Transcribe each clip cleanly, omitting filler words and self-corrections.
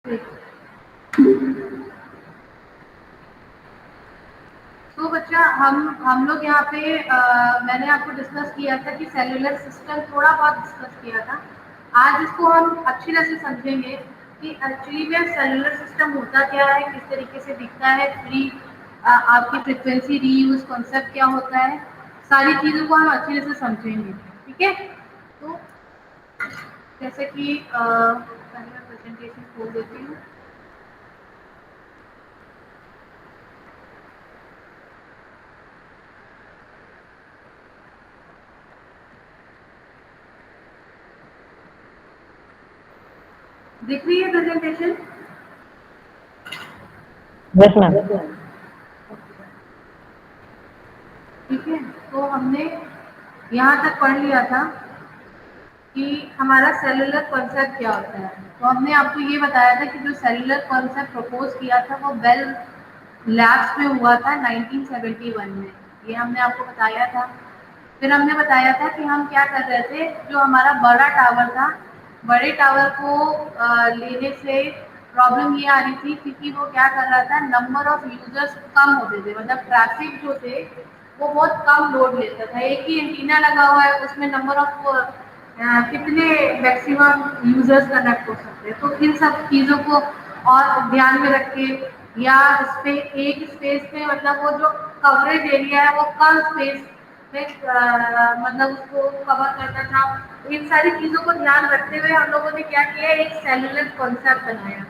तो बच्चा हम लोग यहाँ पे मैंने आपको डिस्कस किया था कि सेलुलर सिस्टम थोड़ा बहुत डिस्कस किया था। आज इसको हम अच्छी तरह से समझेंगे कि एक्चुअली में सेलुलर सिस्टम होता क्या है, किस तरीके से दिखता है, आपकी फ्रिक्वेंसी रीयूज कॉन्सेप्ट क्या होता है, सारी चीज़ों को हम अच्छी तरह से समझेंगे। ठीक है, तो जैसे कि पहले मैं प्रेजेंटेशन खोल देती हूँ। दिख रही है प्रेजेंटेशन? Yes ma'am. ठीक है, तो हमने यहाँ तक पढ़ लिया था कि हमारा सेलुलर कॉन्सेप्ट क्या होता है। तो हमने आपको ये बताया था कि जो सेलुलर कॉन्सेप्ट प्रपोज किया था वो बेल लैब्स में हुआ था 1971 में, ये हमने आपको बताया था। फिर हमने बताया था कि हम क्या कर रहे थे, जो हमारा बड़ा टावर था, बड़े टावर को लेने से प्रॉब्लम ये आ रही थी क्योंकि वो क्या कर रहा था, नंबर ऑफ यूजर्स कम होते थे, मतलब ट्रैफिक जो थे वो बहुत कम लोड लेता था। एक ही एंटीना लगा हुआ है, उसमें नंबर ऑफ कितने मैक्सिमम यूजर्स कनेक्ट हो सकते हैं। तो इन सब चीज़ों को और ध्यान में रख के, या एक स्पेस पे मतलब वो जो कवरेज एरिया है वो कम स्पेस में मतलब उसको कवर करना था। इन सारी चीज़ों को ध्यान रखते हुए हम लोगों ने क्या किया, एक सेलुलर कॉन्सेप्ट बनाया।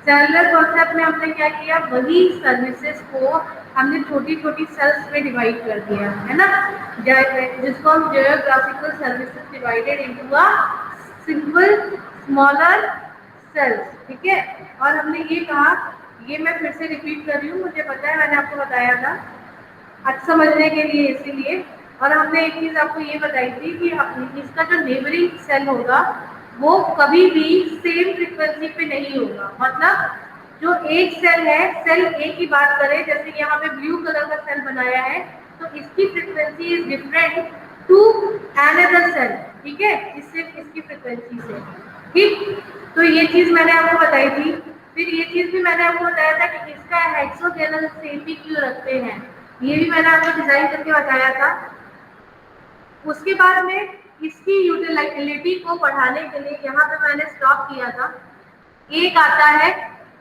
सेलुलर कॉन्सेप्ट में हमने क्या किया, वही सर्विसेज को हमने छोटी छोटी सेल्स में डिवाइड कर दिया है ना, जिसको हम geographical services divided into a simple smaller cells. ठीक है, और हमने ये कहा, ये मैं फिर से रिपीट कर रही हूँ, मुझे पता है मैंने आपको बताया था अच्छा समझने के लिए, इसीलिए। और हमने एक चीज आपको ये बताई थी कि इसका जो नेबरिंग सेल होगा वो कभी भी सेम फ्रीक्वेंसी पे नहीं होगा। मतलब जो एक सेल है, सेल ए की बात करें, जैसे यहाँ पे ब्लू कलर का सेल बनाया है, तो इसकी frequency is different to another cell. ठीक है, इससे इसकी फ्रीक्वेंसी से। ठीक, तो ये चीज मैंने आपको बताई थी। फिर ये चीज भी मैंने आपको बताया था कि इसका हेक्सोगेनल शेप भी क्यों रखते हैं, ये भी मैंने आपको डिजाइन करके बताया था। उसके बाद में इसकी यूटिलिटी को बढ़ाने के लिए यहाँ पे मैंने स्टॉप किया था। एक आता है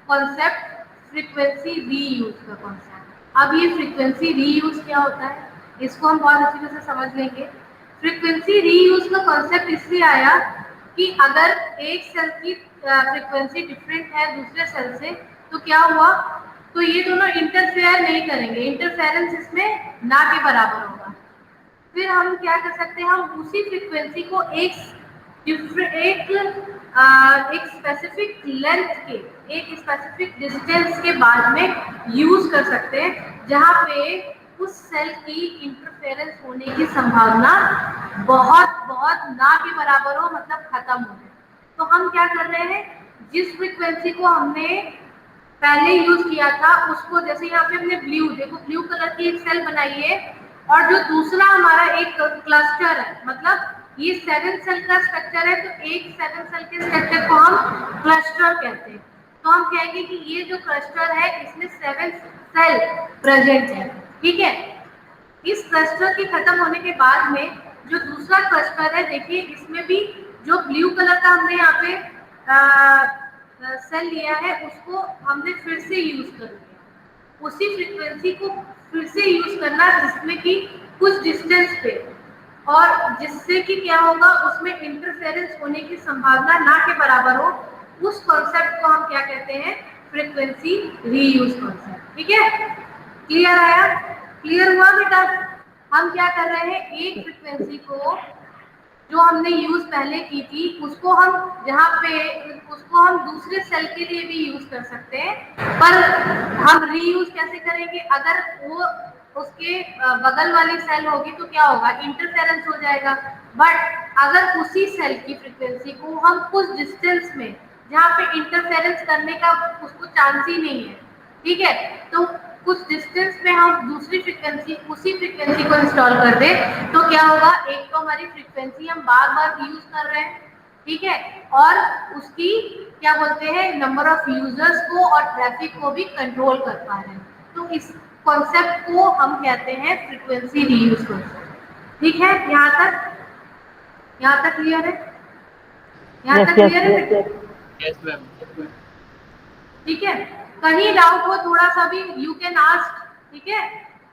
कॉन्सेप्ट फ्रीक्वेंसी रीयूज का कॉन्सेप्ट। अब ये फ्रीक्वेंसी रीयूज क्या होता है, इसको हम बहुत अच्छी तरह से समझ लेंगे। फ्रीक्वेंसी रीयूज का कॉन्सेप्ट इसलिए आया कि अगर एक सेल की फ्रीक्वेंसी डिफरेंट है दूसरे सेल से, तो क्या हुआ, तो ये दोनों इंटरफेयर नहीं करेंगे, इंटरफेरेंस इसमें ना के बराबर होगा। फिर हम क्या कर सकते हैं, हम उसी फ्रीक्वेंसी को एक स्पेसिफिक लेंथ के, एक स्पेसिफिक डिस्टेंस के बाद में यूज कर सकते हैं, जहाँ पे उस सेल की इंटरफेरेंस होने की संभावना बहुत बहुत ना के बराबर हो, मतलब खत्म हो जाए। तो हम क्या कर रहे हैं, जिस फ्रीक्वेंसी को हमने पहले यूज किया था उसको, जैसे यहाँ पे हमने ब्लू, देखो ब्लू कलर की एक सेल बनाई है, और जो दूसरा हमारा एक क्लस्टर है, मतलब ये 7 सेल का स्ट्रक्चर है, तो एक 7 सेल के स्ट्रक्चर को हम क्लस्टर कहते हैं। तो हम कहेंगे कि ये जो क्लस्टर है इसमें 7 सेल प्रेजेंट है। ठीक है, इस क्लस्टर के खत्म होने के बाद में जो दूसरा क्लस्टर है, देखिए इसमें भी जो ब्लू कलर का हमने यहाँ पे सेल लिया है उसको हमने फिर से यूज कर लिया, उसी फ्रीक्वेंसी को फिर से यूज करना, जिसमें कि कुछ डिस्टेंस पे, और जिससे कि क्या होगा, उसमें इंटरफेरेंस होने की संभावना ना के बराबर हो। उस कॉन्सेप्ट को हम क्या कहते हैं, फ्रीक्वेंसी रीयूज कॉन्सेप्ट। ठीक है, क्लियर आया, क्लियर हुआ बेटा? हम क्या कर रहे हैं, एक फ्रीक्वेंसी को जो हमने यूज पहले की थी उसको हम जहाँ पे, उसको हम दूसरे सेल के लिए भी यूज कर सकते हैं, पर हम रीयूज कैसे करेंगे, अगर वो उसके बगल वाली सेल होगी तो क्या होगा, इंटरफेरेंस हो जाएगा। बट अगर उसी सेल की फ्रीक्वेंसी को हम कुछ डिस्टेंस में, जहाँ पे इंटरफेरेंस करने का उसको चांस ही नहीं है, ठीक है, तो कुछ डिस्टेंस में हम दूसरी फ्रीक्वेंसी, उसी फ्रीक्वेंसी को इंस्टॉल कर दें, तो क्या होगा, एक तो हमारी फ्रीक्वेंसी हम बार बार यूज कर रहे हैं, ठीक है, और उसकी क्या बोलते हैं नंबर ऑफ यूजर्स को और ट्रैफिक को भी कंट्रोल कर पा रहे हैं। तो इस कॉन्सेप्ट को हम कहते हैं फ्रीक्वेंसी रीयूज कॉन्सेप्ट। ठीक है, यहाँ तक क्लियर है? यहाँ यस तक यस क्लियर है बेटा? Yes ma'am. ठीक है, कहीं डाउट हो थोड़ा सा भी यू कैन आस्क। ठीक है,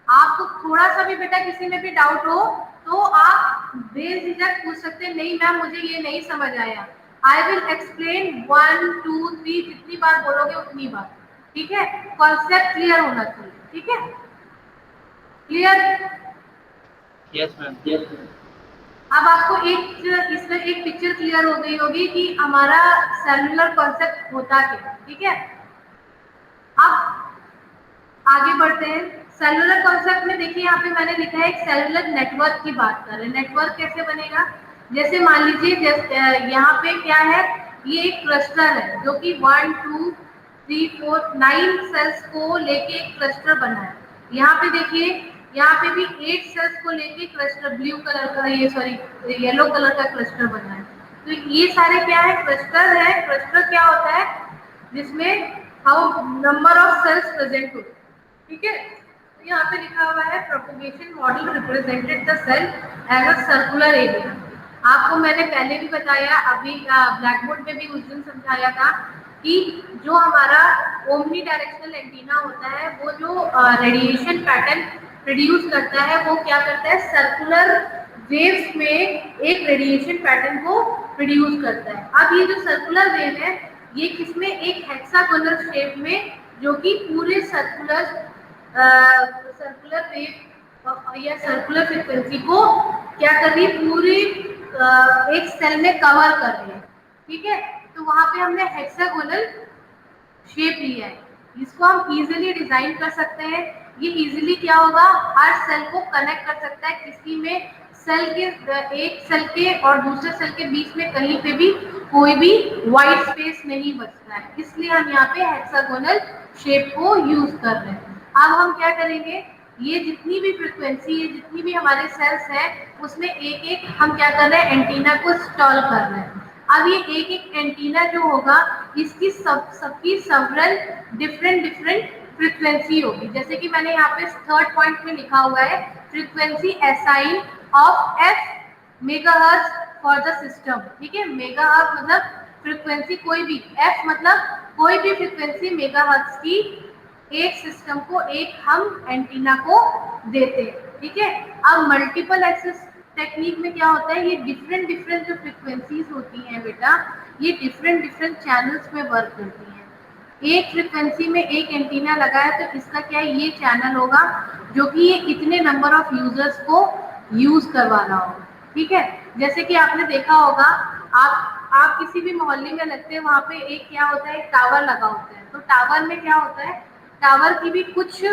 आपको थोड़ा सा भी बेटा किसी में भी डाउट हो तो आप बेझिझक पूछ सकते हैं, नहीं मैम मुझे ये नहीं समझ आया, आई विल एक्सप्लेन 1 2 3, जितनी बार बोलोगे उतनी बार। ठीक है, कॉन्सेप्ट क्लियर होना चाहिए। ठीक है, क्लियर? Yes ma'am. अब आपको एक इसमें एक पिक्चर क्लियर हो गई होगी कि हमारा सेलुलर कॉन्सेप्ट होता क्या। ठीक है, अब आगे बढ़ते हैं। सेलुलर कॉन्सेप्ट में देखिए यहाँ पे मैंने लिखा है एक सेलुलर नेटवर्क की बात कर रहे हैं। नेटवर्क कैसे बनेगा, जैसे मान लीजिए यहाँ पे क्या है, ये एक क्लस्टर है जो कि 1 2 3 4 9 सेल्स को लेके एक क्लस्टर बना है। यहाँ पे देखिए यहाँ पे भी 8 सेल्स को लेके क्लस्टर ब्लू कलर का, ये सॉरी येलो कलर का क्लस्टर बना है। तो ये सारे क्या है, क्लस्टर है। क्लस्टर क्या होता है, जिसमें how number of cells present होते हैं। ठीक है, तो यहाँ पे लिखा हुआ है propagation model represented the cell as a circular area. आपको मैंने पहले भी बताया, अभी ब्लैक बोर्ड में भी उस दिन समझाया था कि जो हमारा ओमनी डायरेक्शनल एंटीना होता है वो जो रेडिएशन पैटर्न प्रोड्यूस करता है वो क्या करता है, सर्कुलर वेव्स में एक रेडिएशन पैटर्न को प्रोड्यूस करता है। अब ये जो सर्कुलर वेव है ये किसमें, एक हेक्सागोनल शेप में, जो कि पूरे सर्कुलर वेव या सर्कुलर फ्रीक्वेंसी को क्या कर रही है, पूरी एक सेल में कवर कर रही है। ठीक है, तो वहां पे हमने हेक्सागोनल शेप लिया है, इसको हम इजीली डिजाइन कर सकते हैं। ये इजीली क्या होगा, हर सेल को कनेक्ट कर सकता है, किसी में सेल के एक सेल के और दूसरे सेल के बीच में कहीं पे भी कोई भी वाइट स्पेस नहीं बचता है, इसलिए हम यहाँ पे हेक्सागोनल शेप को यूज कर रहे हैं। अब हम क्या करेंगे, ये जितनी भी फ्रिक्वेंसी है, जितनी भी हमारे सेल्स हैं, उसमें एक एक हम क्या कर रहे हैं, एंटीना को इंस्टॉल कर रहे हैं। अब ये एक एक एंटीना जो होगा इसकी सबकी सेवरल डिफरेंट डिफरेंट फ्रीक्वेंसी होगी। जैसे कि मैंने यहाँ पे थर्ड पॉइंट में लिखा हुआ है, frequency assign of F megahertz for the system. ठीक है, मेगाहर्ट्ज मतलब फ्रीक्वेंसी कोई भी, एफ मतलब कोई भी फ्रीक्वेंसी मेगाहर्ट्ज की एक सिस्टम को एक हम एंटीना को देते हैं। ठीक है, अब मल्टीपल एक्सेस टेक्निक में क्या होता है, ये डिफरेंट डिफरेंट जो फ्रीक्वेंसीज होती हैं बेटा, ये डिफरेंट डिफरेंट चैनल्स में वर्क करती हैं। एक फ्रीक्वेंसी में एक एंटीना लगा है तो इसका क्या है, ये चैनल होगा जो कि ये इतने नंबर ऑफ यूजर्स को यूज करवा रहा होगा। ठीक है, जैसे कि आपने देखा होगा, आप किसी भी मोहल्ले में लगते हैं, वहां पे एक क्या होता है, टावर लगा होता है। तो टावर में क्या होता है, टावर की भी कुछ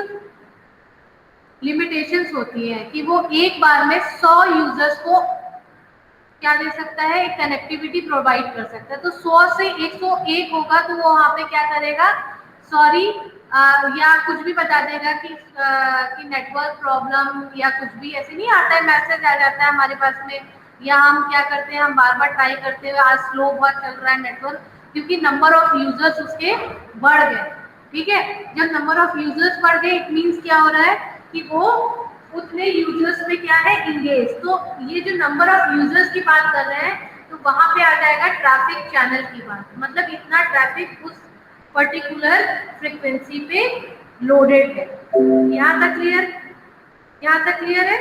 लिमिटेशंस होती है कि वो एक बार में 100 यूजर्स को क्या दे सकता है, एक कनेक्टिविटी प्रोवाइड कर सकता है। तो 100 से 101 होगा तो वो वहां पे क्या करेगा, सॉरी या कुछ भी बता देगा कि नेटवर्क प्रॉब्लम या कुछ भी ऐसे नहीं आता है, मैसेज आ जाता है हमारे पास में, या हम क्या करते हैं, हम बार बार ट्राई करते हुए आज स्लो बहुत चल रहा है नेटवर्क, क्योंकि नंबर ऑफ यूजर्स उसके बढ़ गए। ठीक है, जब नंबर ऑफ यूजर्स बढ़ गए इट मीन्स क्या हो रहा है कि वो उतने यूजर्स में क्या है, इंगेज। तो ये जो नंबर ऑफ यूजर्स की बात कर रहे हैं तो वहां पे आ जाएगा ट्रैफिक चैनल की बात, मतलब इतना ट्रैफिक उस पर्टिकुलर फ्रीक्वेंसी पे लोडेड है। यहाँ तक क्लियर, यहाँ तक क्लियर है,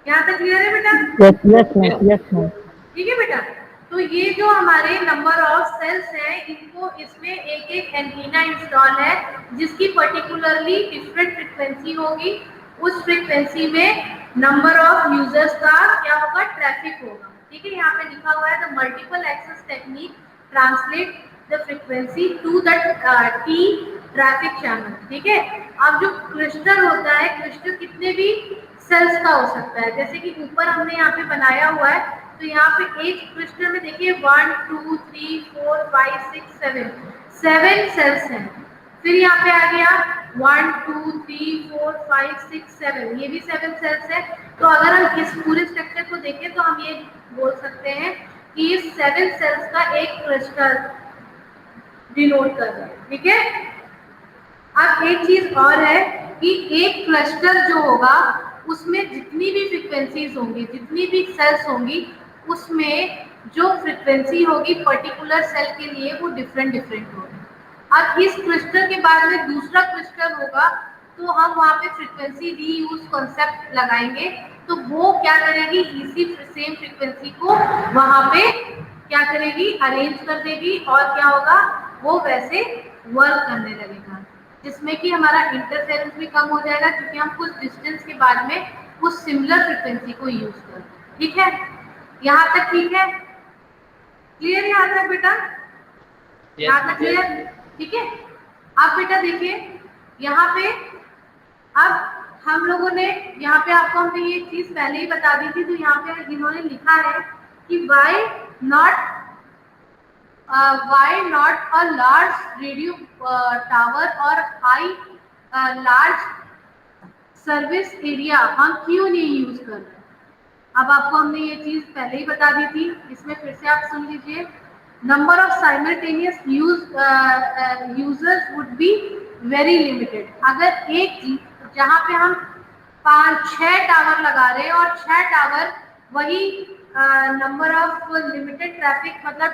यहाँ तक क्लियर है बेटा? Yes yes ma'am, yes ma'am. ठीक है बेटा, तो ये जो हमारे नंबर ऑफ सेल्स हैं, इनको इसमें एक एक एंटीना इंस्टॉल है जिसकी पर्टिकुलरली डिफरेंट फ्रीक्वेंसी होगी। उस फ्रीक्वेंसी में नंबर ऑफ यूजर्स का क्या होगा, ट्रैफिक होगा। ठीक है, यहाँ पे लिखा हुआ है the multiple access technique translate the frequency to the T traffic channel. ठीक है, अब जो क्रिस्टल होता है, क्रिस्टल कितने भी सेल्स का हो सकता है, जैसे कि ऊपर हमने यहाँ पे बनाया हुआ है, तो यहाँ पे एक क्रिस्टल में देखिए 1 2 3 4 5 6 7 7 सेल्स हैं। फिर यहाँ पे आ गया 1 2 3 4 5 6 7, ये भी 7 सेल्स है। तो अगर हम इस पूरे स्ट्रक्चर को देखें तो हम ये बोल सकते हैं कि इस 7 सेल्स का एक क्लस्टर डिनोट कर रहा है। ठीक है, अब एक चीज और है कि एक क्लस्टर जो होगा उसमें जितनी भी फ्रीक्वेंसीज होंगी, जितनी भी सेल्स होंगी, उसमें जो फ्रीक्वेंसी होगी पर्टिकुलर सेल के लिए वो डिफरेंट डिफरेंट होगी। अब इस क्लस्टर के बाद में दूसरा क्लस्टर होगा तो हम वहाँ पे फ्रीक्वेंसी रीयूज कॉन्सेप्ट लगाएंगे, तो वो क्या करेगी, इसी सेम फ्रीक्वेंसी को वहाँ पे क्या करेगी, अरेंज कर देगी, और क्या होगा, वो वैसे वर्क करने लगेगा, जिसमें कि हमारा इंटरफेरेंस भी कम हो जाएगा, क्योंकि हम कुछ डिस्टेंस के बाद में उस सिमिलर फ्रीक्वेंसी को यूज कर। ठीक है, यहाँ तक ठीक है, क्लियर यहाँ तक बेटा, यहाँ तक क्लियर? ठीक है, अब बेटा देखिए यहाँ पे, अब हम लोगों ने यहाँ पे आपको हमने ये चीज पहले ही बता दी थी, तो यहाँ पे इन्होंने लिखा है कि why not a large radio tower or high large service area हम क्यों नहीं यूज कर रहे? अब आपको हमने ये चीज पहले ही बता दी थी, इसमें फिर से आप सुन लीजिए। Number of simultaneous users would be very limited. अगर एक जहाँ पे हम 5-6 टावर लगा रहे हैं और 6 टावर वही नंबर ऑफ लिमिटेड ट्रैफिक, मतलब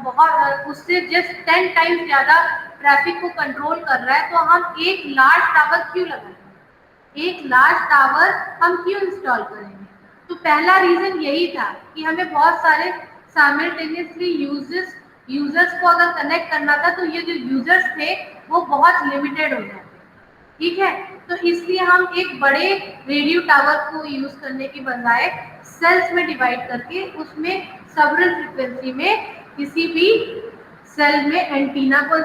बहुत उससे जस्ट 10 टाइम्स ज्यादा ट्रैफिक को कंट्रोल कर रहा है, तो हम एक लार्ज टावर क्यों लगाएंगे, एक लार्ज टावर हम क्यों इंस्टॉल करेंगे? तो पहला रीजन यही था कि हमें बहुत सारे साइमल्टेनियसली यूजर्स को अगर कनेक्ट करना था, तो ये जो यूजर्स थे वो बहुत लिमिटेड हो जाते। ठीक है, तो इसलिए हम एक बड़े रेडियो टावर को यूज करने की बजाय सेल्स में डिवाइड करके उसमें सेवरल फ्रीक्वेंसी में किसी भी सेल में एंटीना को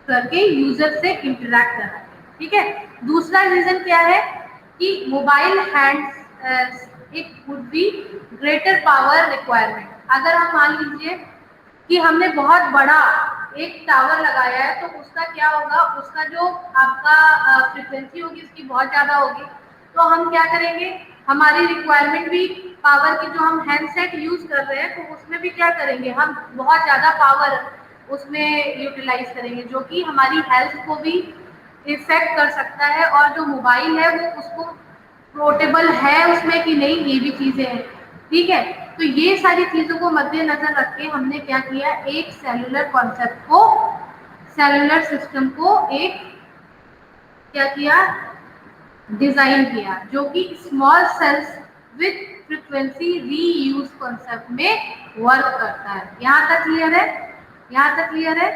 करके यूजर से इंटरैक्ट कराते हैं। ठीक है, दूसरा रीजन क्या है कि mobile hands it would be greater power requirement. अगर हम मान लीजिए कि हमने बहुत बड़ा एक टावर लगाया है, तो उसका क्या होगा, उसका जो आपका फ्रीक्वेंसी होगी उसकी बहुत ज्यादा होगी, तो हम क्या करेंगे, हमारी रिक्वायरमेंट भी पावर की, जो हम हैंडसेट यूज कर रहे हैं तो उसमें भी क्या करेंगे, हम बहुत ज्यादा पावर उसमें यूटिलाइज करेंगे, जो कि हमारी हेल्थ को भी इफेक्ट कर सकता है, और जो मोबाइल है वो उसको पोर्टेबल है उसमें कि नहीं, ये भी चीजें हैं। ठीक है, तो ये सारी चीजों को मद्देनजर रख के हमने क्या किया, एक सेलुलर कॉन्सेप्ट को, सेलुलर सिस्टम को एक क्या किया, डिजाइन किया, जो कि small cells with frequency reuse concept में वर्क करता है। यहाँ तक क्लियर है? यहाँ तक क्लियर है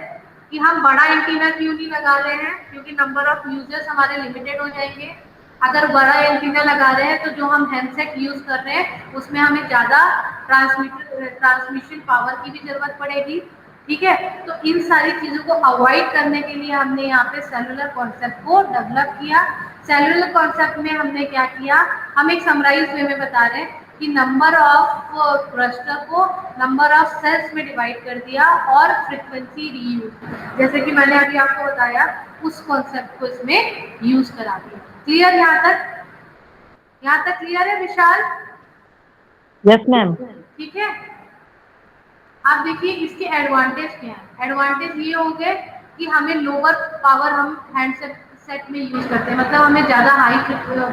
कि हम बड़ा एंटीना क्यों नहीं लगा रहे हैं, क्योंकि नंबर ऑफ यूजर्स हमारे लिमिटेड हो जाएंगे। अगर बड़ा एंटीना लगा रहे हैं तो जो हम हैंडसेट यूज कर रहे हैं उसमें हमें ज्यादा ट्रांसमिशन पावर की भी जरूरत पड़ेगी। ठीक है, तो इन सारी चीजों को अवॉइड करने के लिए हमने यहाँ पे सेलुलर कॉन्सेप्ट को डेवलप किया। सेलुलर कॉन्सेप्ट में हमने क्या किया, हम एक समराइज वे में बता रहे हैं कि नंबर ऑफ क्लस्टर को नंबर ऑफ सेल्स में डिवाइड कर दिया और फ्रीक्वेंसी रीयूज, जैसे कि मैंने अभी आपको बताया, उस कॉन्सेप्ट को इसमें यूज करा दिया। क्लियर यहाँ तक? यहाँ तक क्लियर है विशाल? Yes ma'am. ठीक है, आप देखिए इसके एडवांटेज क्या है। एडवांटेज ये हो गए कि हमें लोअर पावर हम हैंडसेट में यूज करते हैं, मतलब हमें ज्यादा हाई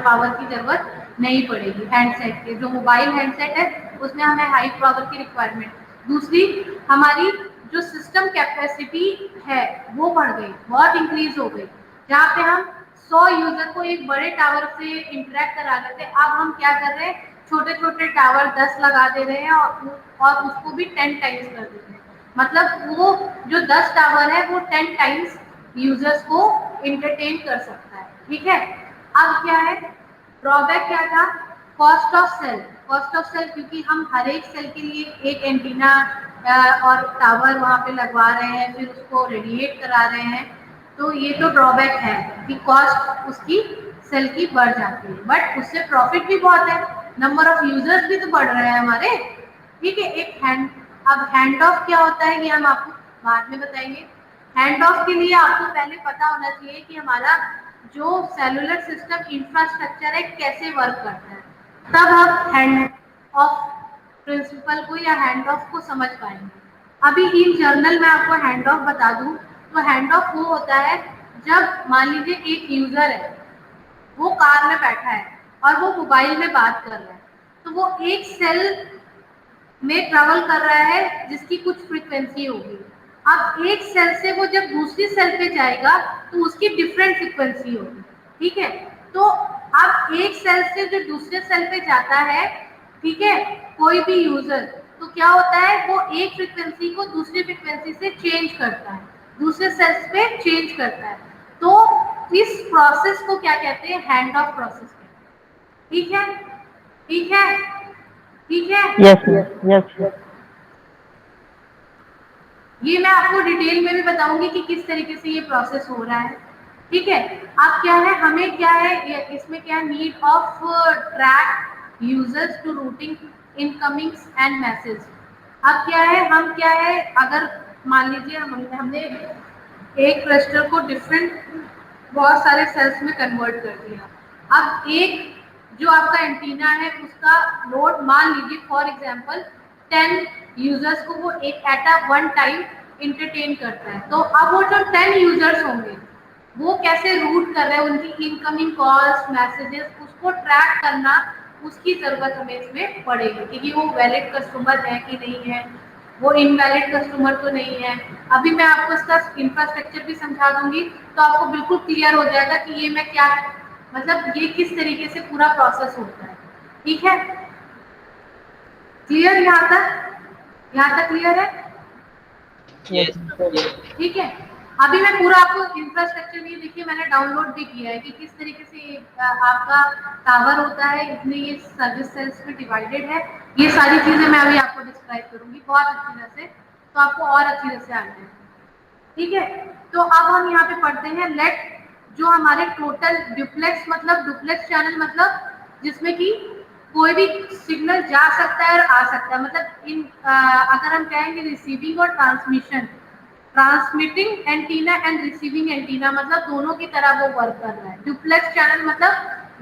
पावर की जरूरत नहीं पड़ेगी हैंडसेट के। जो मोबाइल हैंडसेट है उसमें हमें हाई पावर की रिक्वायरमेंट। दूसरी, हमारी जो सिस्टम कैपेसिटी है वो बढ़ गई, बहुत इंक्रीज हो गई। जहाँ पे हम 100 यूजर को एक बड़े टावर से इंटरेक्ट करा लेते, अब हम क्या कर रहे हैं, छोटे छोटे टावर 10 लगा दे रहे हैं और उसको भी 10 टाइम्स कर देते हैं। मतलब वो जो 10 टावर है वो 10 टाइम्स यूजर्स को इंटरटेन कर सकता है। ठीक है, अब क्या है, ड्रॉबैक क्या था, cost of cell. Cost of cell, क्योंकि हम हर एक सेल के लिए एक एंटीना और टावर वहाँ पे लगवा रहे हैं, फिर उसको रेडिएट करा रहे हैं, तो ये तो ड्रॉबैक है कि कॉस्ट उसकी सेल की बढ़ जाती है, बट उससे प्रॉफिट भी बहुत है, नंबर ऑफ यूजर्स भी तो बढ़ रहे हैं हमारे। ठीक है, एक अब हैंड ऑफ क्या होता है ये हम आपको बाद में बताएंगे। हैंड ऑफ के लिए आपको पहले पता होना चाहिए कि हमारा जो सेलुलर सिस्टम इंफ्रास्ट्रक्चर है कैसे वर्क करता है, तब हम हैंड ऑफ प्रिंसिपल को या हैंड ऑफ को समझ पाएंगे। अभी इन जर्नल में आपको हैंड ऑफ बता दूं तो हैंड ऑफ वो होता है जब मान लीजिए एक यूजर है, वो कार में बैठा है और वो मोबाइल में बात कर रहा है, तो वो एक सेल में ट्रेवल कर रहा है जिसकी कुछ फ्रीक्वेंसी होगी। अब एक सेल से वो जब दूसरी सेल पे जाएगा तो उसकी डिफरेंट फ्रीक्वेंसी होगी, ठीक है। तो अब एक सेल से जो दूसरे सेल पे जाता है, ठीक है, कोई भी यूजर, तो क्या होता है, वो एक फ्रीक्वेंसी को दूसरी फ्रीक्वेंसी से चेंज करता है, दूसरे सेल्स पे चेंज करता है। तो इस प्रोसेस को क्या कहते हैं, हैंड ऑफ प्रोसेस कहते हैं। ठीक है, ठीक है, ठीक है। Yes, ma'am. Yes, ma'am. ये मैं आपको डिटेल में भी बताऊंगी कि किस तरीके से ये प्रोसेस हो रहा है, ठीक है। अब क्या है, हमें क्या है, इसमें क्या है, need of track users to routing incomings and message. अब क्या है, हम क्या है, अगर मान लीजिए हमने एक क्लस्टर को डिफरेंट बहुत सारे सेल्स में कन्वर्ट कर दिया। अब एक जो आपका एंटीना है उसका लोड मान लीजिए फॉर एग्जांपल 10 यूजर्स को वो एक at a one time entertain करता है। तो अब वो जो 10 यूजर्स होंगे वो कैसे रूट कर रहे हैं, उनकी इनकमिंग कॉल्स मैसेजेस, उसको ट्रैक करना, उसकी जरूरत हमें इसमें पड़ेगी कि वो वैलिड कस्टमर है कि नहीं है, वो इनवैलिड कस्टमर तो नहीं है। अभी मैं आपको इसका इंफ्रास्ट्रक्चर भी समझा दूंगी तो आपको बिल्कुल क्लियर हो जाएगा कि ये मैं क्या, मतलब ये किस तरीके से पूरा प्रोसेस होता है। ठीक है, क्लियर यहाँ तक क्लियर है? Yes, ma'am. Yes. ठीक है, अभी मैं पूरा आपको इंफ्रास्ट्रक्चर ये देखिए मैंने डाउनलोड भी किया है कि किस तरीके से आपका टावर होता है, इतने ये सर्विस सेल्स में डिवाइडेड है। ये सारी चीजें मैं अभी आपको डिस्क्राइब करूंगी बहुत अच्छी तरह से, तो आपको और अच्छी तरह से आ जाएगा। ठीक है, तो अब हम यहाँ पे पढ़ते हैं लेट, जो हमारे टोटल डुप्लेक्स, मतलब डुप्लेक्स चैनल मतलब जिसमें कि कोई भी सिग्नल जा सकता है और आ सकता है, मतलब अगर हम कहेंगे रिसीविंग और transmission, transmitting antenna and receiving antenna, मतलब दोनों की तरह वो वर्क कर रहा है। डुप्लेक्स चैनल मतलब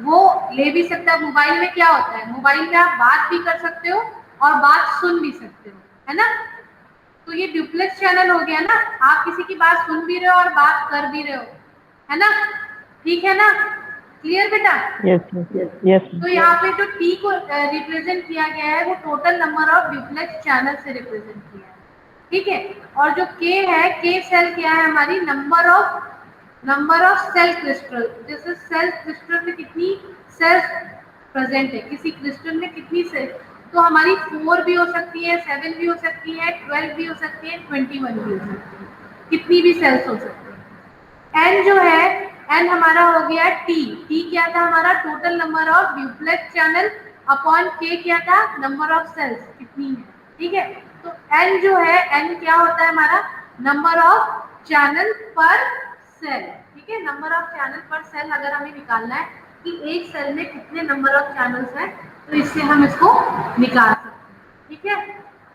वो ले भी सकता है। मोबाइल में क्या होता है, मोबाइल में आप बात भी कर सकते हो और बात सुन भी सकते हो, है ना। तो ये डुप्लेक्स चैनल हो गया ना, आप किसी की बात सुन भी रहे हो और बात कर भी रहे हो, है ना। ठीक है ना, क्लियर बेटा? Yes, yes, yes, तो ma'am. यहाँ पे जो टी को रिप्रेजेंट किया गया है वो total number of duplex channel से रिप्रेजेंट किया है, ठीक है। और जो के है, के सेल क्या है हमारी, नंबर ऑफ सेल क्रिस्टल, जैसे सेल क्रिस्टल में कितनी सेल्स प्रेजेंट है, किसी क्रिस्टल में कितनी सेल, तो हमारी 4 भी हो सकती है, 7 भी हो सकती है, 12 भी हो सकती है, 21 भी हो सकती है, कितनी भी सेल्स हो सकती है। एन जो है, एन हमारा हो गया टी, टी क्या था हमारा, total number of duplex channel upon के क्या था, नंबर ऑफ सेल्स कितनी है, ठीक है। तो एन जो है, एन क्या होता है हमारा, नंबर ऑफ चैनल पर सेल, ठीक है। नंबर ऑफ चैनल पर सेल अगर हमें निकालना है कि एक सेल में कितने नंबर ऑफ चैनल्स हैं, तो इससे हम इसको निकाल सकते हैं, ठीक है।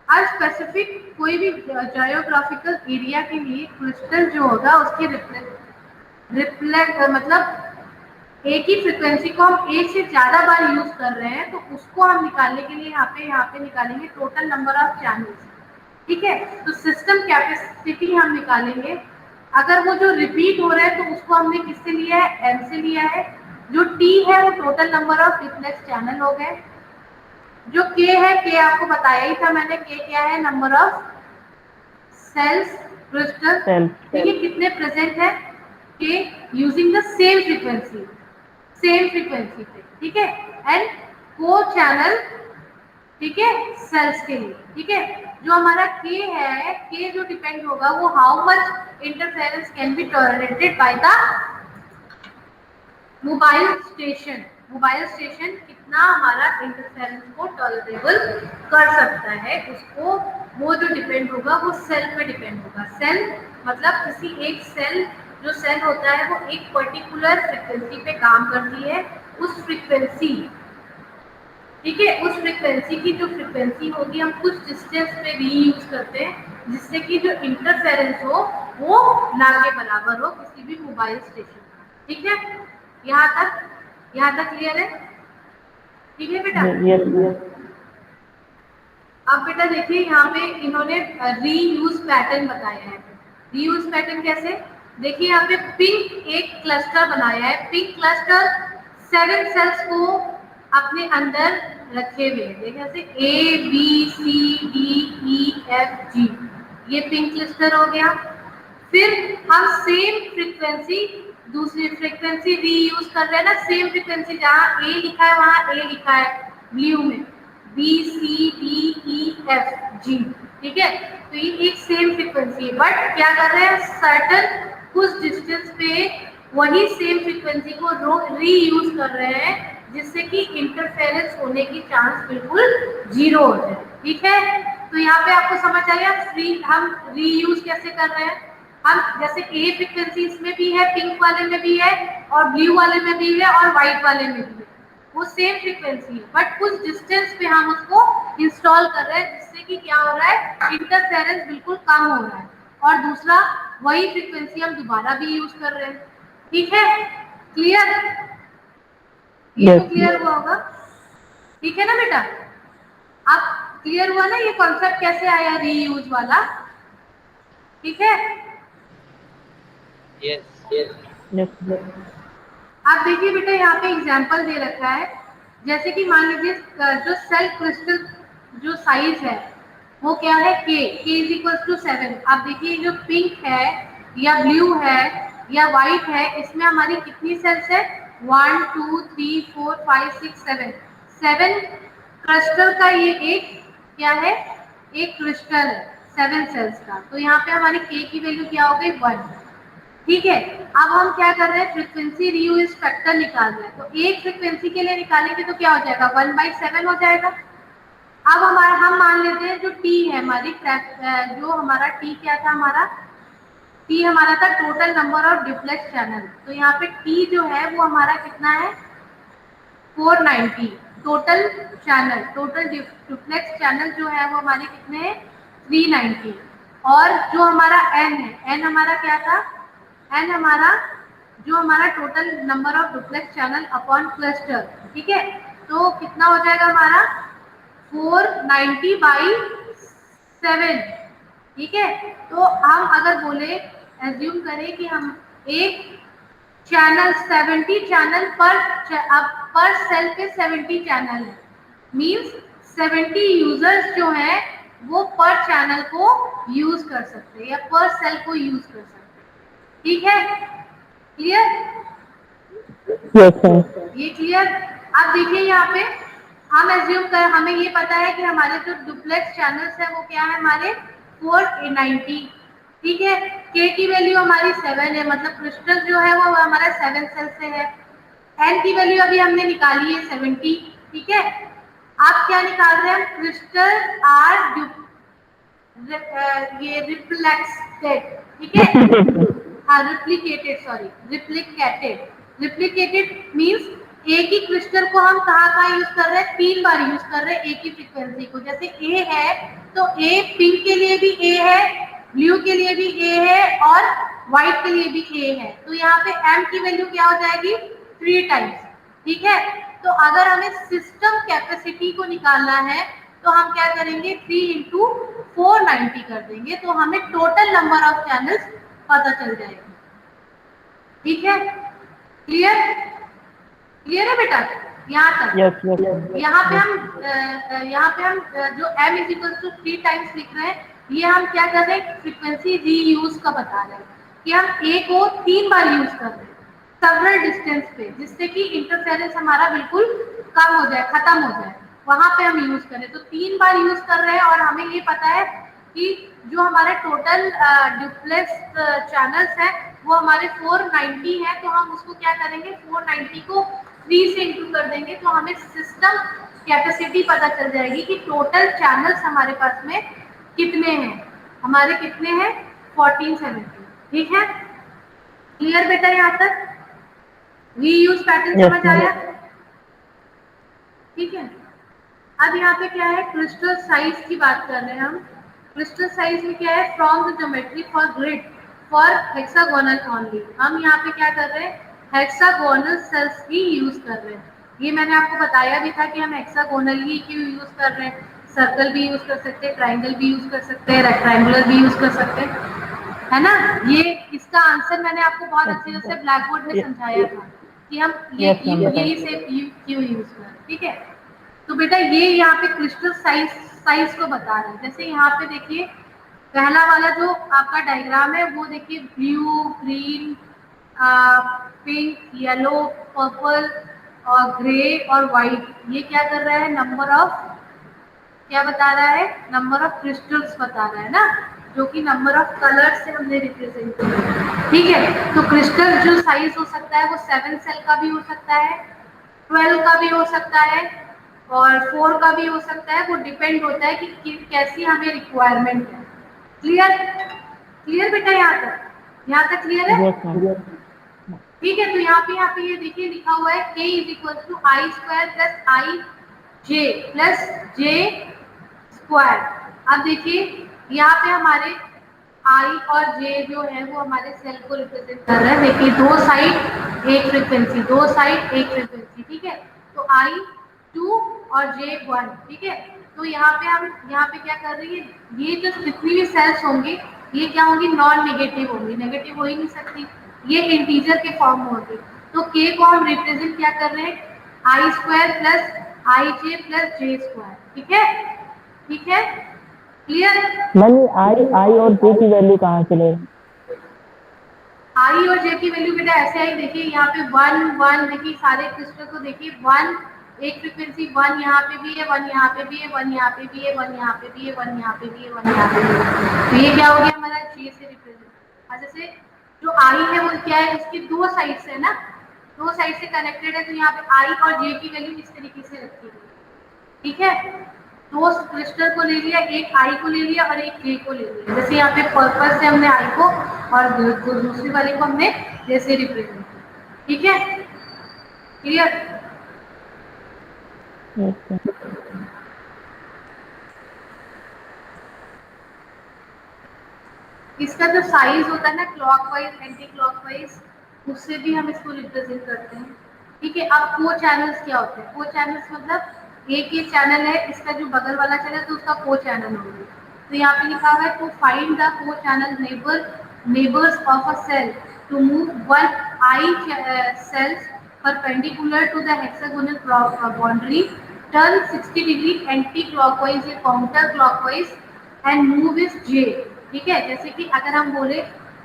हर स्पेसिफिक कोई भी जियोग्राफिकल एरिया के लिए क्रिस्टल जो होगा उसकी रिफ्लेक्ट मतलब एक ही फ्रिक्वेंसी को हम एक से ज्यादा बार यूज कर रहे हैं, तो उसको हम निकालने के लिए यहाँ पे निकालेंगे टोटल नंबर ऑफ चैनल्स, ठीक है। तो सिस्टम कैपेसिटी हम निकालेंगे, अगर वो जो रिपीट हो रहा है तो उसको हमने किससे लिया है, एन से लिया है। जो टी है वो total number of reflex channel हो गए। जो के है, के आपको बताया ही था मैंने, के क्या है, number of cells crystal, Cells. ठीक है, कितने प्रेजेंट है के यूजिंग द सेम फ्रीक्वेंसी पे, ठीक है। एंड को चैनल, ठीक है, सेल्स के लिए, ठीक है। जो हमारा के है, के जो डिपेंड होगा वो how much interference can be tolerated by the mobile station, mobile station कितना हमारा इंटरफेरेंस को टॉलरेबल कर सकता है, उसको वो जो डिपेंड होगा वो सेल पे डिपेंड होगा। सेल मतलब किसी एक सेल, जो सेल होता है वो एक पर्टिकुलर फ्रिक्वेंसी पे काम करती है, उस फ्रिक्वेंसी, ठीक है, उस फ्रिक्वेंसी की जो फ्रिक्वेंसी होगी हम कुछ डिस्टेंस पे रीयूज करते हैं जिससे कि जो इंटरफेरेंस हो वो ना के बराबर हो किसी भी मोबाइल स्टेशन का, ठीक है। यहाँ तक क्लियर है? ठीक है बेटा? Yes, yes. अब बेटा देखिए यहाँ पे इन्होंने रीयूज पैटर्न बताया है। रीयूज पैटर्न कैसे, देखिए यहाँ पे पिंक एक क्लस्टर बनाया है। पिंक क्लस्टर 7 सेल्स को अपने अंदर रखे हुए हैं। देखिए जैसे ABCDEFG, ये पिंक क्लस्टर हो गया। फिर हम सेम फ्रीक्वेंसी, दूसरी फ्रीक्वेंसी रीयूज कर रहे हैं ना, सेम फ्रीक्वेंसी जहाँ ए लिखा है वहाँ ए लिखा है ब्लू में, BCDEFG, ठीक है। तो ये एक सेम फ्रीक्वेंसी है, बट क्या कर रहे हैं, सर्टन कुछ डिस्टेंस पे वही सेम फ्रीक्वेंसी को रीयूज कर रहे हैं, जिससे कि इंटरफेरेंस होने की चांस बिल्कुल 0 हो जाए, ठीक है। तो यहाँ पे आपको समझ आया हम रीयूज कैसे कर रहे हैं। हम जैसे ए फ्रीक्वेंसी इसमें भी है, पिंक वाले में भी है, और ब्लू वाले में भी है, और व्हाइट वाले में भी है, वो सेम फ्रीक्वेंसी है, बट कुछ डिस्टेंस पे हम उसको इंस्टॉल कर रहे हैं, जिससे कि क्या हो रहा है, इंटरफेरेंस बिल्कुल कम हो रहा है। और दूसरा वही फ्रीक्वेंसी हम दोबारा भी यूज कर रहे हैं, ठीक है। क्लियर, ये तो क्लियर हुआ होगा, ठीक है ना बेटा। अब क्लियर हुआ ना ये कॉन्सेप्ट कैसे आया रीयूज वाला, ठीक है। Yes. आप देखिए बेटा यहाँ पे एग्जाम्पल दे रखा है, जैसे कि मान लीजिए जो सेल क्रिस्टल जो साइज है वो क्या है, k इज इक्वल टू 7। आप देखिए जो पिंक है या ब्लू है या व्हाइट है, इसमें हमारी कितनी सेल्स है, 1 2 3 4 5 6 7, 7 क्रिस्टल का ये एक क्या है, एक क्रिस्टल है 7 सेल्स का। तो यहाँ पे हमारी k की वैल्यू क्या हो गई, 1, ठीक है। अब हम क्या कर रहे हैं, फ्रीक्वेंसी रीयूज फैक्टर निकाल रहे हैं। तो एक फ्रीक्वेंसी के लिए निकालेंगे तो क्या हो जाएगा, 1/7 हो जाएगा। अब हमारा हम मान लेते हैं जो टी है हमारी, जो हमारा टी क्या था, हमारा टी हमारा था total number of duplex channel. तो यहाँ पे टी जो है वो हमारा कितना है, 490 total channel, total duplex channel जो है वो हमारे कितने हैं, 390। और जो हमारा एन है, एन हमारा क्या था, एन हमारा जो हमारा total number of duplex channel upon cluster, ठीक है। तो कितना हो जाएगा हमारा, 490/7, ठीक है। तो हम अगर बोले, एज्यूम करें कि हम एक चैनल 70 चैनल पर सेल पे 70 चैनल है, मींस 70 यूजर्स जो है वो पर चैनल को यूज कर सकते हैं या पर सेल को यूज कर सकते हैं, ठीक है। Clear, Yes, sir. ये क्लियर। अब देखिए यहाँ पे हम एज्यूम कर, हमें ये पता है कि हमारे जो डुप्लेक्स चैनल्स है वो क्या है, हमारे 490, ठीक है। के की वैल्यू हमारी 7 है, मतलब क्रिस्टल जो है वो हमारा 7 सेल से है। एन की वैल्यू अभी हमने निकाली है 70, ठीक है। आप क्या निकाल रहे हैं, क्रिस्टल आर ये रिफ्लेक्टेड, ठीक है, हाँ रिप्लिकेटेड, सॉरी रिप्लिकेटेड मींस एक ही क्रिस्टल को हम कहाँ यूज कर रहे हैं, 3 बार यूज कर रहे हैं एक ही फ्रीक्वेंसी को। जैसे ए है तो ए पिंक के लिए भी ए है, ब्लू के लिए भी ए है, और व्हाइट के लिए भी ए है। तो यहाँ पे एम की वैल्यू क्या हो जाएगी, 3 टाइम्स, ठीक है। तो अगर हमें सिस्टम कैपेसिटी को निकालना है तो हम क्या करेंगे, 3 इंटू 490 कर देंगे, तो हमें टोटल नंबर ऑफ चैनल्स पता चल जाएगा, ठीक है। क्लियर, क्लियर है बेटा यहाँ तक। Yes. यहाँ पे हम जो m is equal to 3 times लिख रहे हैं, ये हम क्या कर रहे हैं, फ्रीक्वेंसी रीयूज का बता रहे हैं कि हम a को 3 बार यूज कर रहे हैं सेवरल डिस्टेंस पे, जिससे कि इंटरफेरेंस हमारा बिल्कुल कम हो जाए, खत्म हो जाए, वहां पे हम यूज करें। तो 3 बार यूज कर रहे हैं, और हमें ये पता है कि जो हमारे टोटल डुप्लेक्स चैनल्स हैं वो हमारे 490 है। तो हम उसको क्या करेंगे, 490 को 3 से इंटू कर देंगे, तो हमें सिस्टम कैपेसिटी पता चल जाएगी कि टोटल चैनल्स हमारे पास में कितने हैं, हमारे कितने हैं, 1470, ठीक है। क्लियर बेटा यहाँ तक, रीयूज पैटर्न Yes, समझ ma'am. आया, ठीक है। अब यहाँ पे क्या है, क्रिस्टल साइज की बात कर रहे हैं हम। क्रिस्टल साइज में क्या है, from the geometry for grid for hexagonal only. हम यहाँ पे क्या कर रहे हैं, हेक्सागोनल सेल्स ही यूज कर रहे हैं। ये मैंने आपको बताया भी था कि हम हेक्सागोनल ही क्यों यूज कर रहे हैं, सर्कल भी यूज कर सकते हैं, ट्राइंगल भी यूज कर सकते हैं, रेक्टेंगुलर भी यूज कर सकते हैं, है ना। ये इसका आंसर मैंने आपको बहुत अच्छे से ब्लैक बोर्ड में समझाया था कि हम Yes, ma'am, यही से क्यों यूज करें, ठीक है। तो बेटा ये यहाँ पे क्रिस्टल साइज को बता रहे हैं। जैसे यहाँ पे देखिए पहला वाला जो आपका डायग्राम है वो देखिए blue, green, pink, yellow, purple और ग्रे और व्हाइट, ये क्या कर रहा है, नंबर ऑफ, क्या बता रहा है, नंबर ऑफ क्रिस्टल्स बता रहा है ना, जो कि नंबर ऑफ कलर से हमने रिप्रेजेंट किया, ठीक है। तो क्रिस्टल जो साइज हो सकता है वो 7 सेल का भी हो सकता है, 12 का भी हो सकता है और 4 का भी हो सकता है। वो डिपेंड होता है कि कैसी हमें रिक्वायरमेंट है। क्लियर, क्लियर बेटा, यहाँ तक क्लियर है। yes, ma'am. ठीक है। तो यहाँ पे ये देखिए लिखा हुआ है k is equal to I square plus I J plus J square. अब देखिए यहाँ पे हमारे आई और जे जो है वो हमारे सेल को रिप्रेजेंट कर रहा है। देखिए दो साइड एक फ्रीक्वेंसी, दो साइड एक फ्रीक्वेंसी, ठीक है। तो आई 2 और जे 1, ठीक है। तो यहाँ पे हम यहाँ पे क्या कर रही है, ये जो जितनी भी सेल्स होंगे ये क्या होंगी, नॉन नेगेटिव होंगी, नेगेटिव हो ही नहीं सकती, ये इंटीजर के फॉर्म में होगी। तो के को हम रिप्रेजेंट क्या कर रहे हैं, आई square plus I J plus J square, ठीक है, ठीक है, क्लियर। मैम ये आई और जे की वैल्यू कहाँ से ले? आई और जे की वैल्यू बेटा ऐसे आई, देखिए यहाँ पे 1 1, देखिए सारे क्रिस्टल को देखिए 1 एक फ्रीक्वेंसी, 1 यहाँ पे भी है, 1 यहाँ पे भी है, 1 यहाँ पे भी है, 1 यहाँ पे भी है, 1 यहाँ पे भी है, 1 यहाँ पे भी है। तो ये क्या हो गया हमारा जे से रिप्रेजेंट। और जैसे जो आई है वो क्या है, उसकी दो साइड से ना, दो साइड से कनेक्टेड है, तो यहाँ पे आई और जे की वैल्यू इस तरीके से रखी गई, ठीक है। दो क्रिस्टल को ले लिया, एक आई को ले लिया और एक जे को ले लिया। जैसे यहाँ पे पर्पल से हमने आई को और दूसरी वाले को हमने जैसे रिप्रेजेंट किया, ठीक है, क्लियर। yes, इसका जो साइज होता है ना क्लॉकवाइज एंटी क्लॉकवाइज, उससे भी हम इसको रिप्रेजेंट करते हैं, ठीक है। अब को चैनल्स क्या होते हैं, को चैनल्स मतलब एक ही चैनल है, इसका जो बगल वाला चैनल तो उसका को चैनल होगा। तो यहाँ पे लिखा हुआ है to find the co channel neighbours of a cell to move one i cells perpendicular to the hexagonal boundary, turn 60 degree anti clockwise या counter clockwise and move is j, ठीक है। जैसे कि अगर हम बोले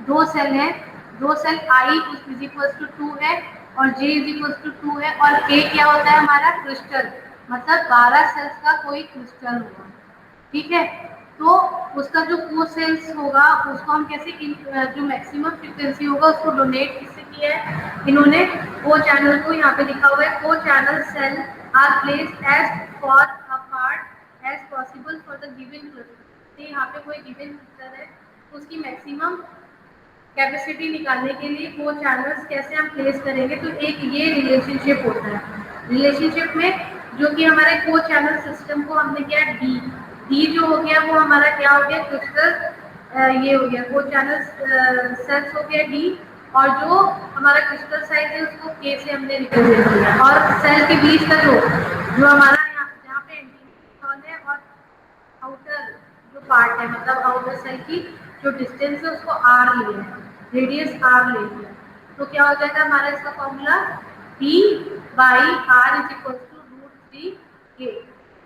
दो सेल है, दो cell I is equal to 2 है और जे इज इक्वल टू 2 है और के क्या होता है हमारा क्रिस्टल, मतलब 12 सेल्स का कोई क्रिस्टल होगा, ठीक है। तो उसका जो को सेल्स होगा उसको हम कैसे, जो मैक्सिमम फ्रीक्वेंसी होगा उसको डोनेट किससे किया है इन्होंने, को चैनल को। यहाँ पे लिखा हुआ है को channel cells are placed as far apart as possible for the given cluster. यहाँ पे कोई गिवन क्लस्टर है उसकी मैक्सिमम कैपेसिटी निकालने के लिए को चैनल्स कैसे हम प्लेस करेंगे, तो एक ये रिलेशनशिप होता है। रिलेशनशिप में जो कि हमारे को चैनल सिस्टम को हमने क्या डी, डी जो हो गया वो हमारा क्या हो गया क्रिस्टल, ये हो गया को चैनल सेल्स हो गया डी, और जो हमारा क्रिस्टल साइज है उसको के से हमने रिप्रेजेंट किया। और सेल के बीच का जो हमारा यहाँ पे एंटीना है और आउटर जो पार्ट है, मतलब आउटर सेल की जो डिस्टेंस है उसको आर लिया है, रेडियस आर ले लिया। तो क्या हो जाएगा हमारा इसका formula P by R is equal to √3 के।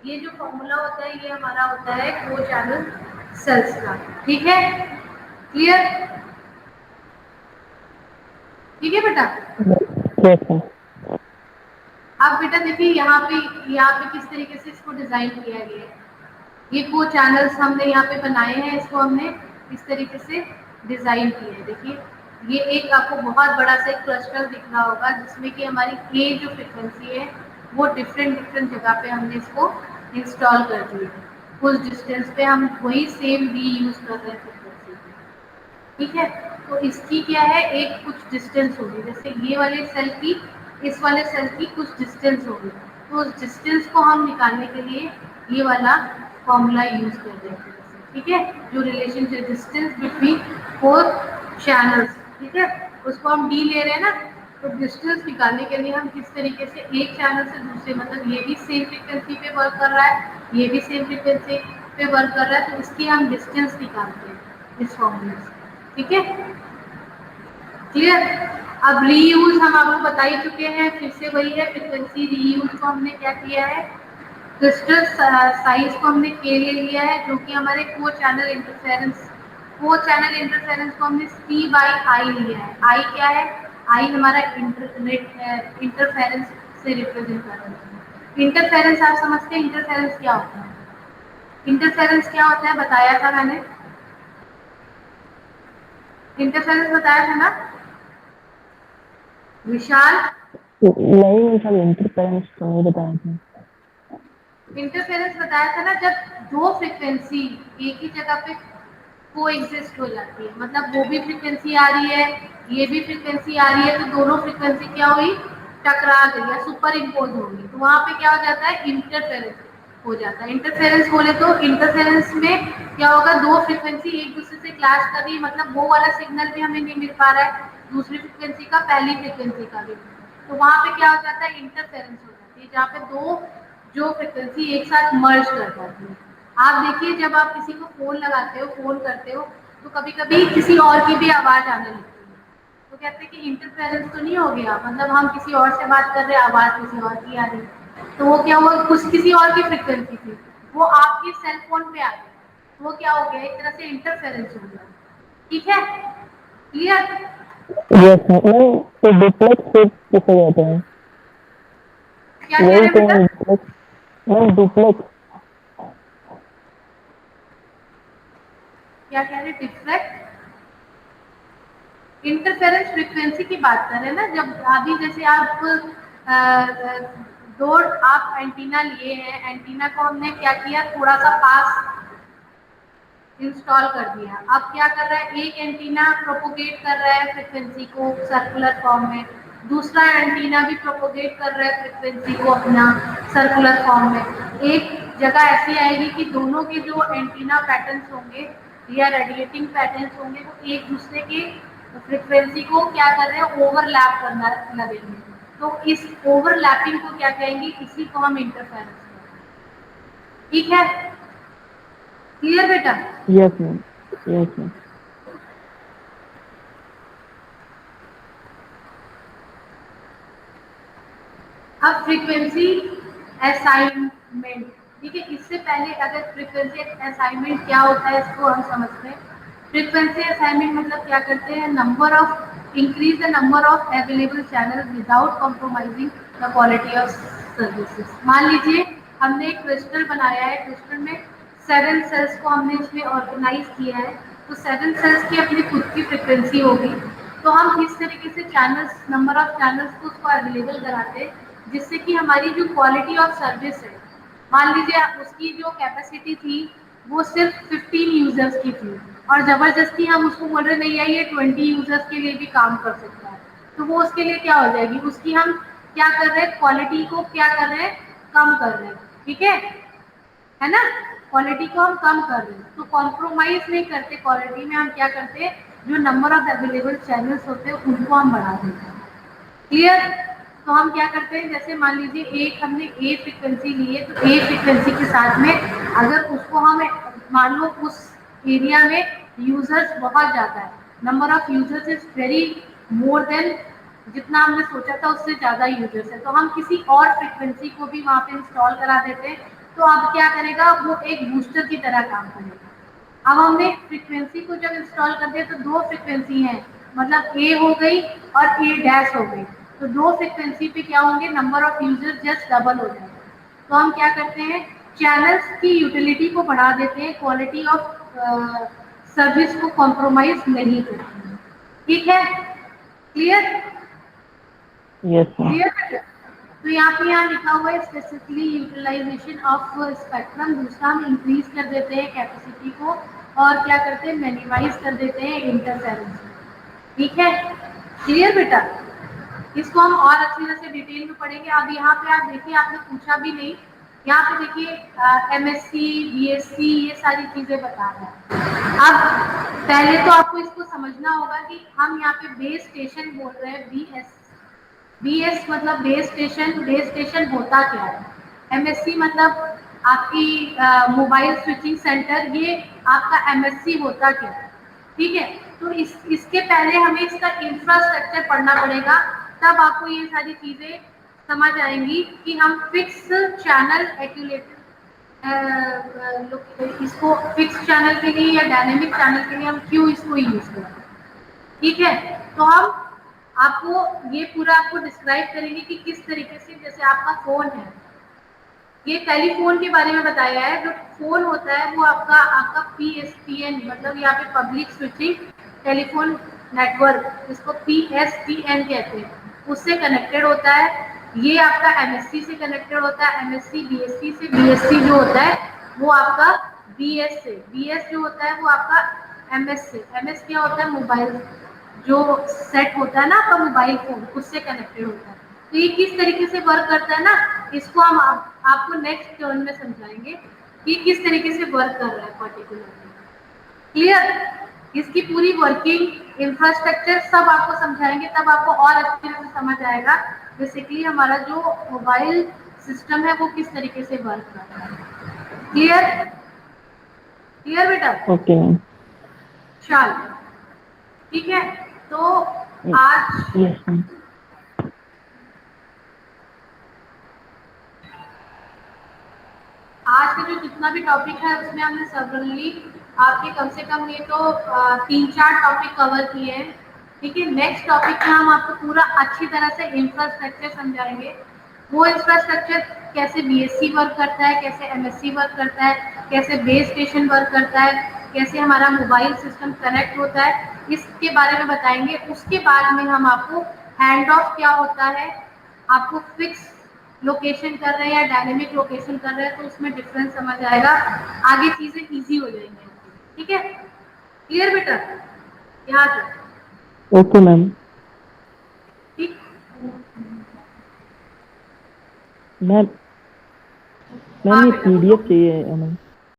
ये जो फॉर्मूला होता है ये हमारा होता है को चैनल सेल्स का, ठीक है, क्लियर, ठीक है बेटा। yes, ma'am. अब बेटा देखिए यहाँ पे किस तरीके से इसको डिजाइन किया गया है। ये को चैनल्स हमने यहाँ पे बनाए हैं, इसको हमने इस तरीके से डिजाइन किया है। देखिए ये एक आपको बहुत बड़ा सा एक क्लस्टर दिख रहा होगा जिसमें कि हमारी के जो फ्रिक्वेंसी है वो डिफरेंट जगह पे हमने इसको इंस्टॉल कर दी है। कुछ डिस्टेंस पे हम वही सेम वी यूज कर रहे हैं फ्रिक्वेंसी, ठीक है। तो इसकी क्या है, एक कुछ डिस्टेंस होगी, जैसे ये वाले सेल की इस वाले सेल की कुछ डिस्टेंस होगी, तो उस डिस्टेंस को हम निकालने के लिए ये वाला फॉर्मूला यूज कर रहे हैं, ठीक है। जो relationship distance between four channels, ठीक है, उसको हम डी ले रहे हैं ना, तो डिस्टेंस निकालने के लिए हम किस तरीके से एक चैनल से दूसरे, मतलब ये भी सेम फ्रीक्वेंसी पे वर्क कर रहा है, ये भी सेम फ्रीक्वेंसी पे वर्क कर रहा है, तो इसकी हम डिस्टेंस निकालते हैं इस फॉर्मूले से। ठीक है, क्लियर। अब रीयूज हम आपको बता ही चुके हैं, फिर से वही है फ्रीक्वेंसी रीयूज को हमने क्या किया है, क्रिस्टल साइज को हमने के ले लिया है, जो कि हमारे को चैनल इंटरफेरेंस को हमने C बाई आई लिया है। आई क्या है, आई हमारा इंटरफेरेंस से रिप्रेजेंट कर रहा है। इंटरफेरेंस आप समझते हैं इंटरफेरेंस क्या होता है, इंटरफेरेंस क्या होता है बताया था मैंने, इंटरफेरेंस बताया था ना विशाल। नहीं सब इंटरफेरेंस तो नहीं बताया था। इंटरफेरेंस बताया था ना, जब दो फ्रीक्वेंसी एक ही जगह पे को एग्जिस्ट हो जाती है, मतलब वो भी फ्रीक्वेंसी आ रही है, ये भी फ्रीक्वेंसी आ रही है, तो दोनों फ्रीक्वेंसी क्या हुई, टकरा गई या सुपर इम्पोज होगी, तो वहां पे क्या हो जाता है, इंटरफेरेंस हो जाता है। इंटरफेरेंस बोले तो इंटरफेरेंस में क्या होगा, दो फ्रीक्वेंसी एक दूसरे से क्लैश कर रही है, मतलब वो वाला सिग्नल भी हमें नहीं मिल पा रहा है दूसरी फ्रीक्वेंसी का, पहली फ्रीक्वेंसी का भी, तो वहां पे क्या हो जाता है, इंटरफेरेंस हो जाती है, जहाँ पे दो जो फ्रीक्वेंसी एक साथ मर्ज कर जाती है। आप देखिए जब आप किसी को फोन लगाते हो, फोन करते हो, तो कभी कभी किसी और की भी आवाज आने लगती है, तो कहते हैं कि इंटरफेरेंस तो नहीं हो गया, मतलब हम किसी और से बात कर रहे हैं, आवाज किसी और की आ रही है, तो वो क्या हुआ, कुछ किसी और की फ्रीक्वेंसी थी, वो आपके सेल फोन पे आ गई, तो वो क्या हो गया, एक तरह से इंटरफेरेंस हो गया। ठीक है, क्लियर। यस नहीं, तो डुप्लेक्स फिर किसे कहते हैं? क्या कह रहे वही हैं तो बेटा, डुप्लेक्स, नहीं डुप्लेक्स। क्या कह रहे, डिफ्रेक्ट, इंटरफेरेंस फ्रीक्वेंसी की बात कर रहे हैं ना, जब अभी जैसे आप अ, अ, दो आप एंटीना लिए हैं, एंटीना को हमने क्या किया, थोड़ा सा पास इंस्टॉल कर दिया, अब क्या कर रहा है, एक एंटीना प्रोपोगेट कर रहा है फ्रीक्वेंसी को सर्कुलर फॉर्म में, दूसरा एंटीना भी प्रोपोगेट कर रहा है फ्रीक्वेंसी को अपना सर्कुलर फॉर्म में। एक जगह ऐसी आएगी कि दोनों के जो एंटीना पैटर्न्स होंगे या रेडिएटिंग पैटर्न्स होंगे, वो एक दूसरे के फ्रीक्वेंसी को क्या कर रहे हैं, ओवरलैप करना लगेंगे, तो इस ओवरलैपिंग को क्या कहेंगे, इसी को हम इंटरफेरेंस कहेंगे। ठीक है, क्लियर बेटा। Yes ma'am, yes ma'am. अब फ्रीक्वेंसी असाइनमेंट, ठीक है, इससे पहले अगर फ्रीक्वेंसी असाइनमेंट क्या होता है इसको हम समझते हैं। फ्रीक्वेंसी असाइनमेंट मतलब क्या करते हैं, number of increase the number of available channel without compromising the quality of services. मान लीजिए हमने एक क्रिस्टल बनाया है, क्रिस्टल में 7 सेल्स को हमने इसमें ऑर्गेनाइज किया है, तो 7 सेल्स की अपनी खुद की फ्रीक्वेंसी होगी, तो हम इस तरीके से चैनल्स, नंबर ऑफ चैनल्स को उसको अवेलेबल कराते हैं, जिससे कि हमारी जो क्वालिटी ऑफ सर्विस है, मान लीजिए उसकी जो कैपेसिटी थी वो सिर्फ 15 यूजर्स की थी, और ज़बरदस्ती हम उसको बोल रहे नहीं है ये 20 यूजर्स के लिए भी काम कर सकता है, तो वो उसके लिए क्या हो जाएगी, उसकी हम क्या कर रहे हैं, क्वालिटी को क्या कर रहे हैं, कम कर रहे हैं। ठीक है ना, क्वालिटी को हम कम कर रहे हैं, तो कॉम्प्रोमाइज नहीं करते क्वालिटी में, हम क्या करते हैं, जो नंबर ऑफ अवेलेबल चैनल्स होते हैं उनको हम बढ़ा देते हैं। क्लियर। तो हम क्या करते हैं, जैसे मान लीजिए एक हमने ए फ्रिक्वेंसी ली है, तो ए फ्रिक्वेंसी के साथ में अगर उसको हम मान लो उस एरिया में यूजर्स बहुत ज़्यादा है, number of users is very more than, जितना हमने सोचा था उससे ज़्यादा यूजर्स है, तो हम किसी और फ्रिक्वेंसी को भी वहाँ पे इंस्टॉल करा देते हैं, तो अब क्या करेगा, वो एक बूस्टर की तरह काम करेगा। अब हमने फ्रीक्वेंसी को जब इंस्टॉल कर दिया तो दो फ्रीक्वेंसी हैं, मतलब ए हो गई और ए डैश हो गई, तो दो फ्रीक्वेंसी पे क्या होंगे, number of user just double हो जाएगा। तो हम क्या करते हैं, चैनल्स की यूटिलिटी को बढ़ा देते हैं, क्वालिटी ऑफ सर्विस को कॉम्प्रोमाइज नहीं करते हैं। ठीक है, क्लियर। Yes ma'am. क्लियर। तो यहाँ लिखा हुआ है स्पेसिफिकली यूटिलाइजेशन ऑफ स्पेक्ट्रम, दूसरा हम इंक्रीज कर देते हैं कैपेसिटी को, और क्या करते हैं, मिनिमाइज कर देते हैं इंटरफेरेंस। ठीक है, क्लियर बेटा। इसको हम और अच्छी तरह से डिटेल में पढ़ेंगे। अब यहाँ पे आप देखिए, आपने पूछा भी नहीं, यहाँ पे देखिए MSc BSc ये सारी चीजें बता रहे हैं। अब पहले तो आपको इसको समझना होगा कि हम यहाँ पे बेस स्टेशन बोल रहे हैं, BS BS मतलब बेस स्टेशन होता क्या है। MSC मतलब आपकी मोबाइल स्विचिंग सेंटर, ये आपका MSC होता क्या है। ठीक है, तो इसके पहले हमें इसका इंफ्रास्ट्रक्चर पढ़ना पड़ेगा, तब आपको ये सारी चीजें समझ आएंगी कि हम फिक्स चैनल एक्यूलेटर इसको फिक्स चैनल के लिए या डायनेमिक चैनल के लिए हम क्यों इसको यूज करते हैं। ठीक है, तो हम आपको ये पूरा आपको डिस्क्राइब करेंगे कि किस तरीके से, जैसे आपका फोन है, ये टेलीफोन के बारे में बताया है। जो फोन होता है वो आपका आपका PSTN मतलब यहाँ पे पब्लिक स्विचिंग टेलीफोन नेटवर्क, जिसको PSTN कहते हैं, उससे कनेक्टेड होता है। ये आपका MSC से कनेक्टेड होता है, MSC BSC से, BSC जो होता है वो आपका BS से, BS जो होता है वो आपका MS से, MS क्या होता है, मोबाइल जो सेट होता है ना आपका मोबाइल फोन, उससे कनेक्टेड होता है। तो ये किस तरीके से वर्क करता है ना, इसको हम आपको नेक्स्ट टर्न में समझाएंगे कि किस तरीके से वर्क कर रहा है पर्टिकुलरली। क्लियर, इसकी पूरी वर्किंग इंफ्रास्ट्रक्चर सब आपको समझाएंगे, तब आपको और अच्छे से समझ आएगा बेसिकली हमारा जो मोबाइल सिस्टम है वो किस तरीके से वर्क कर रहा है। क्लियर, क्लियर बेटा। Okay ma'am. चलो ठीक है, तो आज यस मैम। आज का जो जितना भी टॉपिक है उसमें हमने सर्वनली आपके कम से कम ये तो 3-4 टॉपिक कवर किए हैं। ठीक है, नेक्स्ट टॉपिक में हम आपको पूरा अच्छी तरह से इंफ्रास्ट्रक्चर समझाएंगे। वो इंफ्रास्ट्रक्चर कैसे BSC वर्क करता है, कैसे MSC वर्क करता है, कैसे बेस स्टेशन वर्क करता है, कैसे हमारा मोबाइल सिस्टम कनेक्ट होता है, इसके बारे में बताएंगे। उसके बाद में हम आपको हैंड ऑफ क्या होता है, आपको फिक्स लोकेशन कर रहे हैं या डायनेमिक लोकेशन कर रहे हैं तो उसमें डिफरेंस समझ आएगा, आगे चीजें इजी हो जाएंगी। ठीक है, क्लियर बेटा, यहाँ तक ओके मैम। ठीक। मैम हाँ मैम ये बेटा बोलो। PDF चाहिए हमें।